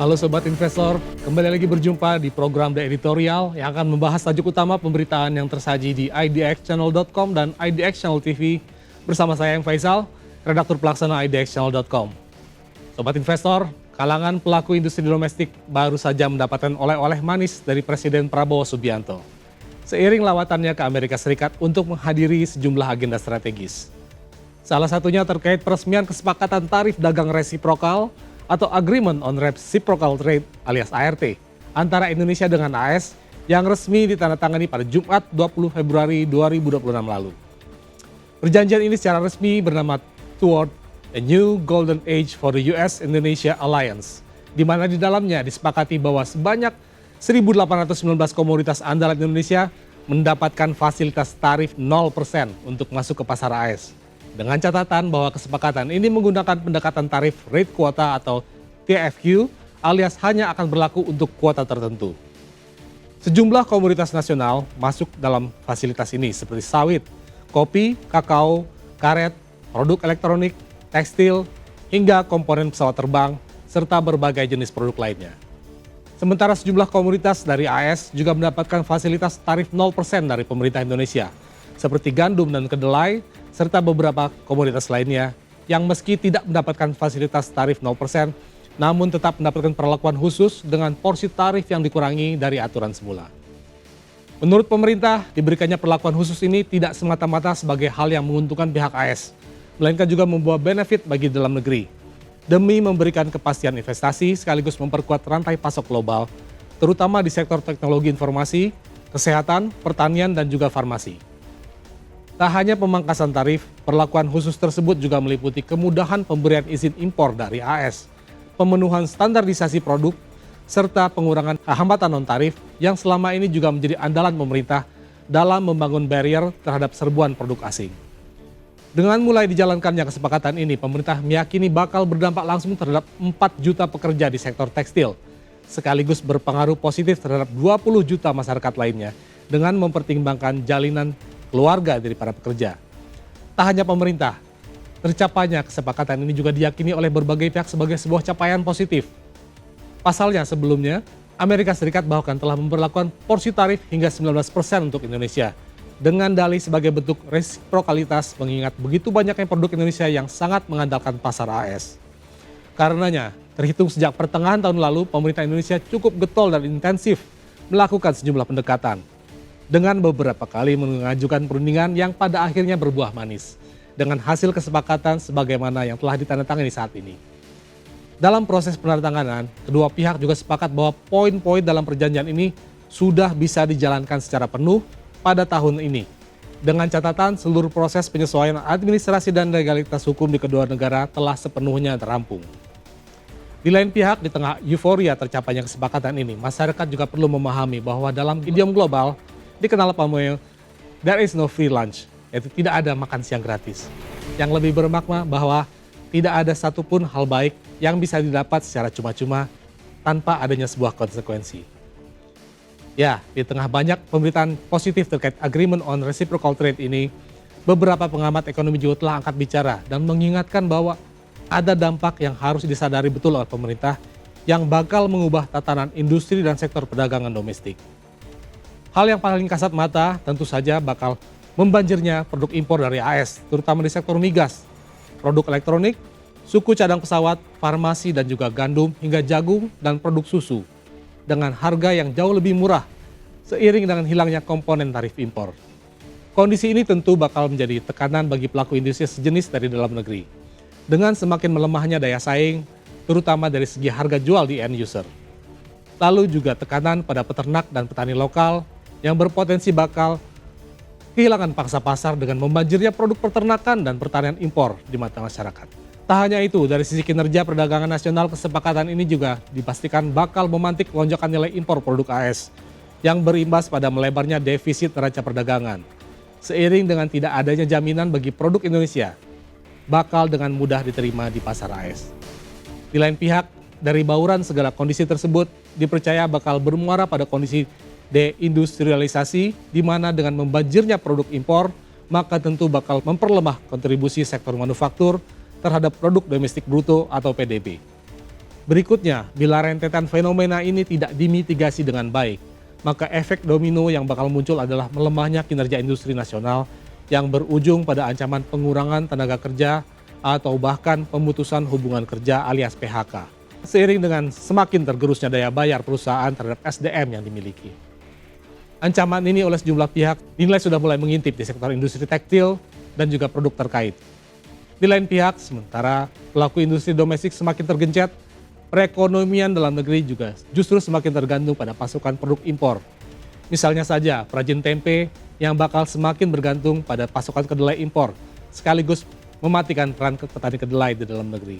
Halo Sobat Investor, kembali lagi berjumpa di program The Editorial yang akan membahas tajuk utama pemberitaan yang tersaji di idxchannel.com dan IDX Channel TV bersama saya yang Faisal, redaktur pelaksana idxchannel.com. Sobat Investor, kalangan pelaku industri domestik baru saja mendapatkan oleh-oleh manis dari Presiden Prabowo Subianto. Seiring lawatannya ke Amerika Serikat untuk menghadiri sejumlah agenda strategis. Salah satunya terkait peresmian kesepakatan tarif dagang resiprokal atau Agreement on Reciprocal Trade alias ART antara Indonesia dengan AS yang resmi ditandatangani pada Jumat 20 Februari 2026 lalu. Perjanjian ini secara resmi bernama Toward a New Golden Age for the US-Indonesia Alliance, di mana di dalamnya disepakati bahwa sebanyak 1.819 komoditas andalan Indonesia mendapatkan fasilitas tarif 0% untuk masuk ke pasar AS. Dengan catatan bahwa kesepakatan ini menggunakan pendekatan tarif rate quota atau TFQ alias hanya akan berlaku untuk kuota tertentu. Sejumlah komoditas nasional masuk dalam fasilitas ini seperti sawit, kopi, kakao, karet, produk elektronik, tekstil, hingga komponen pesawat terbang, serta berbagai jenis produk lainnya. Sementara sejumlah komoditas dari AS juga mendapatkan fasilitas tarif 0% dari pemerintah Indonesia, seperti gandum dan kedelai, serta beberapa komoditas lainnya yang meski tidak mendapatkan fasilitas tarif 0%, namun tetap mendapatkan perlakuan khusus dengan porsi tarif yang dikurangi dari aturan semula. Menurut pemerintah, diberikannya perlakuan khusus ini tidak semata-mata sebagai hal yang menguntungkan pihak AS, melainkan juga membawa benefit bagi dalam negeri, demi memberikan kepastian investasi sekaligus memperkuat rantai pasok global, terutama di sektor teknologi informasi, kesehatan, pertanian, dan juga farmasi. Tak hanya pemangkasan tarif, perlakuan khusus tersebut juga meliputi kemudahan pemberian izin impor dari AS, pemenuhan standarisasi produk, serta pengurangan hambatan non-tarif yang selama ini juga menjadi andalan pemerintah dalam membangun barrier terhadap serbuan produk asing. Dengan mulai dijalankannya kesepakatan ini, pemerintah meyakini bakal berdampak langsung terhadap 4 juta pekerja di sektor tekstil, sekaligus berpengaruh positif terhadap 20 juta masyarakat lainnya dengan mempertimbangkan jalinan keluarga dari para pekerja. Tak hanya pemerintah, tercapainya kesepakatan ini juga diyakini oleh berbagai pihak sebagai sebuah capaian positif. Pasalnya sebelumnya, Amerika Serikat bahkan telah memperlakukan porsi tarif hingga 19% untuk Indonesia, dengan dalih sebagai bentuk resiprokalitas mengingat begitu banyaknya produk Indonesia yang sangat mengandalkan pasar AS. Karenanya, terhitung sejak pertengahan tahun lalu, pemerintah Indonesia cukup getol dan intensif melakukan sejumlah pendekatan, dengan beberapa kali mengajukan perundingan yang pada akhirnya berbuah manis, dengan hasil kesepakatan sebagaimana yang telah ditandatangani saat ini. Dalam proses penandatanganan, kedua pihak juga sepakat bahwa poin-poin dalam perjanjian ini sudah bisa dijalankan secara penuh pada tahun ini, dengan catatan seluruh proses penyesuaian administrasi dan legalitas hukum di kedua negara telah sepenuhnya terampung. Di lain pihak, di tengah euforia tercapainya kesepakatan ini, masyarakat juga perlu memahami bahwa dalam idiom global, dikenal Pamuel, there is no free lunch, yaitu tidak ada makan siang gratis. Yang lebih bermakna bahwa tidak ada satupun hal baik yang bisa didapat secara cuma-cuma tanpa adanya sebuah konsekuensi. Ya, di tengah banyak pemberitaan positif terkait Agreement on Reciprocal Trade ini, beberapa pengamat ekonomi juga telah angkat bicara dan mengingatkan bahwa ada dampak yang harus disadari betul oleh pemerintah yang bakal mengubah tatanan industri dan sektor perdagangan domestik. Hal yang paling kasat mata tentu saja bakal membanjirnya produk impor dari AS, terutama di sektor migas, produk elektronik, suku cadang pesawat, farmasi dan juga gandum hingga jagung dan produk susu dengan harga yang jauh lebih murah seiring dengan hilangnya komponen tarif impor. Kondisi ini tentu bakal menjadi tekanan bagi pelaku industri sejenis dari dalam negeri, dengan semakin melemahnya daya saing, terutama dari segi harga jual di end user. Lalu juga tekanan pada peternak dan petani lokal yang berpotensi bakal kehilangan pangsa pasar dengan membanjirnya produk peternakan dan pertanian impor di mata masyarakat. Tak hanya itu, dari sisi kinerja perdagangan nasional, kesepakatan ini juga dipastikan bakal memantik lonjakan nilai impor produk AS yang berimbas pada melebarnya defisit neraca perdagangan. Seiring dengan tidak adanya jaminan bagi produk Indonesia bakal dengan mudah diterima di pasar AS. Di lain pihak, dari bauran segala kondisi tersebut dipercaya bakal bermuara pada kondisi deindustrialisasi, di mana dengan membanjirnya produk impor, maka tentu bakal memperlemah kontribusi sektor manufaktur terhadap produk domestik bruto atau PDB. Berikutnya, bila rentetan fenomena ini tidak dimitigasi dengan baik, maka efek domino yang bakal muncul adalah melemahnya kinerja industri nasional yang berujung pada ancaman pengurangan tenaga kerja atau bahkan pemutusan hubungan kerja alias PHK. Seiring dengan semakin tergerusnya daya bayar perusahaan terhadap SDM yang dimiliki. Ancaman ini oleh sejumlah pihak dinilai sudah mulai mengintip di sektor industri tekstil dan juga produk terkait. Di lain pihak, sementara pelaku industri domestik semakin tergencet, perekonomian dalam negeri juga justru semakin tergantung pada pasokan produk impor. Misalnya saja perajin tempe yang bakal semakin bergantung pada pasokan kedelai impor, sekaligus mematikan peran petani kedelai di dalam negeri.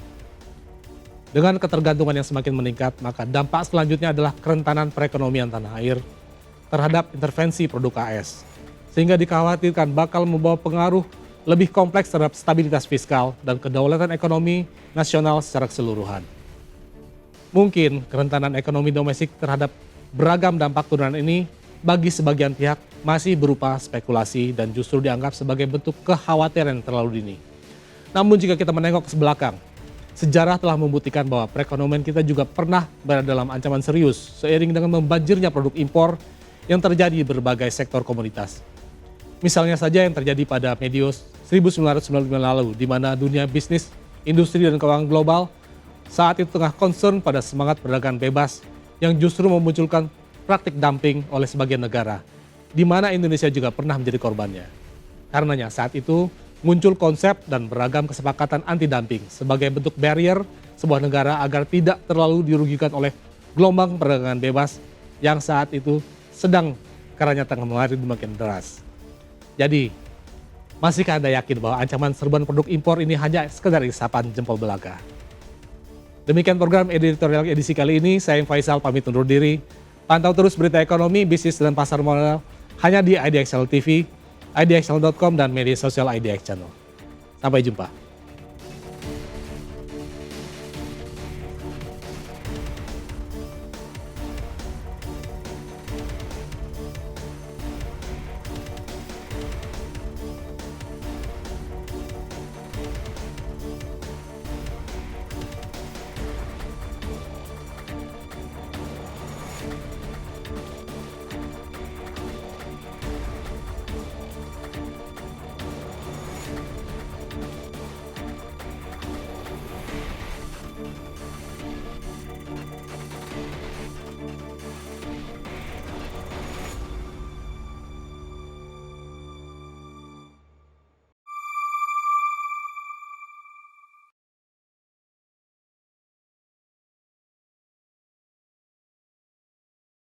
Dengan ketergantungan yang semakin meningkat, maka dampak selanjutnya adalah kerentanan perekonomian tanah air terhadap intervensi produk AS, sehingga dikhawatirkan bakal membawa pengaruh lebih kompleks terhadap stabilitas fiskal dan kedaulatan ekonomi nasional secara keseluruhan. Mungkin kerentanan ekonomi domestik terhadap beragam dampak turunan ini bagi sebagian pihak masih berupa spekulasi dan justru dianggap sebagai bentuk kekhawatiran yang terlalu dini. Namun jika kita menengok ke belakang, sejarah telah membuktikan bahwa perekonomian kita juga pernah berada dalam ancaman serius seiring dengan membanjirnya produk impor yang terjadi di berbagai sektor komoditas. Misalnya saja yang terjadi pada medio 1995 lalu, di mana dunia bisnis, industri, dan keuangan global saat itu tengah concern pada semangat perdagangan bebas yang justru memunculkan praktik dumping oleh sebagian negara, di mana Indonesia juga pernah menjadi korbannya. Karenanya saat itu muncul konsep dan beragam kesepakatan anti-dumping sebagai bentuk barrier sebuah negara agar tidak terlalu dirugikan oleh gelombang perdagangan bebas yang saat itu sedang karanya tengah melari makin deras. Jadi, masihkah Anda yakin bahwa ancaman serbuan produk impor ini hanya sekedar isapan jempol belaka? Demikian program editorial edisi kali ini, saya Faisal pamit undur diri. Pantau terus berita ekonomi, bisnis, dan pasar modal hanya di IDXL TV, idxl.com, dan media sosial IDX Channel. Sampai jumpa.